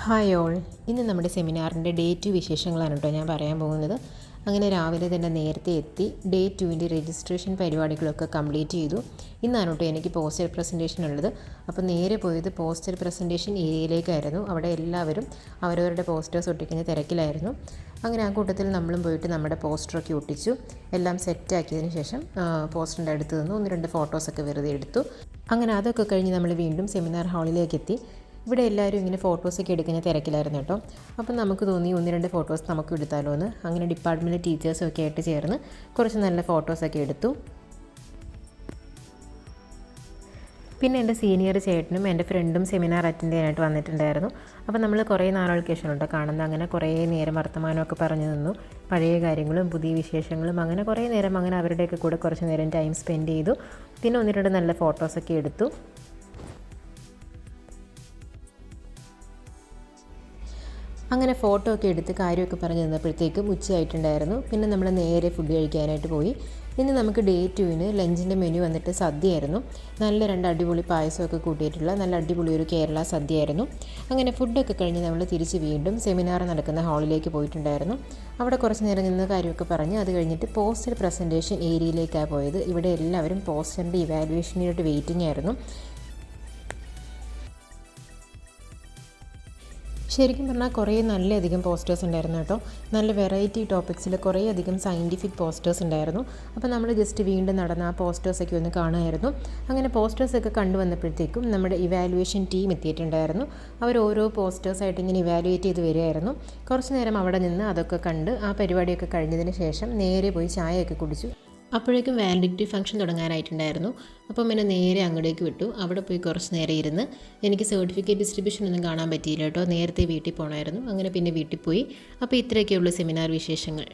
Hi all. ഇന്ന് നമ്മുടെ സെമിനാറിൻ്റെ day 2 വിശേഷങ്ങളാണ് കേട്ടോ ഞാൻ പറയാൻ പോകുന്നത്. അങ്ങനെ രാവിലെ തന്നെ നേരത്തെ എത്തി ഡേ 2ൻ്റെ രജിസ്ട്രേഷൻ പരിപാടികളൊക്കെ കംപ്ലീറ്റ് ചെയ്തു. ഇന്നാണ് കേട്ടോ എനിക്ക് പോസ്റ്റർ പ്രസൻറ്റേഷൻ ഉള്ളത്. അപ്പോൾ നേരെ പോയത് പോസ്റ്റർ പ്രസൻറ്റേഷൻ ഏരിയയിലേക്കായിരുന്നു. അവിടെ എല്ലാവരും അവരവരുടെ പോസ്റ്റേഴ്സ് ഒട്ടിക്കുന്ന തിരക്കിലായിരുന്നു. അങ്ങനെ ആ കൂട്ടത്തിൽ നമ്മളും പോയിട്ട് നമ്മുടെ പോസ്റ്ററൊക്കെ ഒട്ടിച്ചു. എല്ലാം സെറ്റാക്കിയതിന് ശേഷം പോസ്റ്ററിൻ്റെ അടുത്ത് നിന്ന് 1-2 ഫോട്ടോസൊക്കെ വെറുതെ എടുത്തു. അങ്ങനെ അതൊക്കെ കഴിഞ്ഞ് നമ്മൾ വീണ്ടും സെമിനാർ ഹാളിലേക്ക് എത്തി. ഇവിടെ എല്ലാവരും ഇങ്ങനെ ഫോട്ടോസൊക്കെ എടുക്കുന്ന തിരക്കിലായിരുന്നു കേട്ടോ. അപ്പം നമുക്ക് തോന്നി 1-2 ഫോട്ടോസ് നമുക്ക് എടുത്താലോ എന്ന്. അങ്ങനെ ഡിപ്പാർട്ട്മെൻറ്റ് ടീച്ചേഴ്സൊക്കെ ആയിട്ട് ചേർന്ന് കുറച്ച് നല്ല ഫോട്ടോസൊക്കെ എടുത്തു. പിന്നെ എൻ്റെ സീനിയർ ചേട്ടനും എൻ്റെ ഫ്രണ്ടും സെമിനാർ അറ്റൻഡ് ചെയ്യാനായിട്ട് വന്നിട്ടുണ്ടായിരുന്നു. അപ്പോൾ നമ്മൾ കുറേ നാളുകൾക്ക് ശേഷം കേട്ടോ കാണുന്നത്. അങ്ങനെ കുറേ നേരം വർത്തമാനമൊക്കെ പറഞ്ഞു നിന്നു. പഴയ കാര്യങ്ങളും പുതിയ വിശേഷങ്ങളും അങ്ങനെ കുറേ നേരം അങ്ങനെ അവരുടെയൊക്കെ കൂടെ കുറച്ച് നേരം ടൈം സ്പെൻഡ് ചെയ്തു. പിന്നെ 1-2 നല്ല ഫോട്ടോസൊക്കെ എടുത്തു. അങ്ങനെ ഫോട്ടോ ഒക്കെ എടുത്ത് കാര്യമൊക്കെ പറഞ്ഞ് നിന്നപ്പോഴത്തേക്കും ഉച്ചയായിട്ടുണ്ടായിരുന്നു. പിന്നെ നമ്മൾ നേരെ ഫുഡ് കഴിക്കാനായിട്ട് പോയി. ഇന്ന് നമുക്ക് ഡേ 2-ന് ലഞ്ചിൻ്റെ മെനു വന്നിട്ട് സദ്യയായിരുന്നു. നല്ല 2 അടിപൊളി പായസമൊക്കെ കൂട്ടിയിട്ടുള്ള നല്ല അടിപൊളി ഒരു കേരള സദ്യയായിരുന്നു. അങ്ങനെ ഫുഡൊക്കെ കഴിഞ്ഞ് നമ്മൾ തിരിച്ച് വീണ്ടും സെമിനാർ നടക്കുന്ന ഹാളിലേക്ക് പോയിട്ടുണ്ടായിരുന്നു. അവിടെ കുറച്ച് നേരം നിന്ന് കാര്യമൊക്കെ പറഞ്ഞ് അത് കഴിഞ്ഞിട്ട് പോസ്റ്റർ പ്രസൻറ്റേഷൻ ഏരിയയിലേക്കാണ് പോയത്. ഇവിടെ എല്ലാവരും പോസ്റ്ററിൻ്റെ ഇവാലുവേഷനായിട്ട് വെയിറ്റിംഗ് ആയിരുന്നു. ശരിക്കും പറഞ്ഞാൽ കുറേ നല്ലധികം പോസ്റ്റേഴ്സ് ഉണ്ടായിരുന്നു കേട്ടോ. നല്ല വെറൈറ്റി ടോപ്പിക്സിൽ കുറേ അധികം സയൻറ്റിഫിക് പോസ്റ്റേഴ്സ് ഉണ്ടായിരുന്നു. അപ്പോൾ നമ്മൾ ജസ്റ്റ് വീണ്ടും നടന്ന ആ പോസ്റ്റേഴ്സൊക്കെ ഒന്ന് കാണുമായിരുന്നു. അങ്ങനെ പോസ്റ്റേഴ്സൊക്കെ കണ്ടുവന്നപ്പോഴത്തേക്കും നമ്മുടെ ഇവാലുവേഷൻ ടീം എത്തിയിട്ടുണ്ടായിരുന്നു. അവർ ഓരോ പോസ്റ്റേഴ്സായിട്ട് ഇങ്ങനെ ഇവാലുവേറ്റ് ചെയ്ത് വരികയായിരുന്നു. കുറച്ച് നേരം അവിടെ നിന്ന് അതൊക്കെ കണ്ട് ആ പരിപാടിയൊക്കെ കഴിഞ്ഞതിന് ശേഷം നേരെ പോയി ചായയൊക്കെ കുടിച്ചു. അപ്പോഴേക്കും വാലിഡിറ്റി ഫംഗ്ഷൻ തുടങ്ങാനായിട്ടുണ്ടായിരുന്നു. അപ്പം എന്നെ നേരെ അങ്ങോട്ടേക്ക് വിട്ടു. അവിടെ പോയി കുറച്ച് നേരം ഇരുന്ന് എനിക്ക് സർട്ടിഫിക്കറ്റ് ഡിസ്ട്രിബ്യൂഷൻ ഒന്നും കാണാൻ പറ്റിയില്ല കേട്ടോ. നേരത്തെ വീട്ടിൽ പോകണമായിരുന്നു. അങ്ങനെ പിന്നെ വീട്ടിൽ പോയി. അപ്പോൾ ഇത്രയൊക്കെയുള്ളൂ സെമിനാർ വിശേഷങ്ങൾ.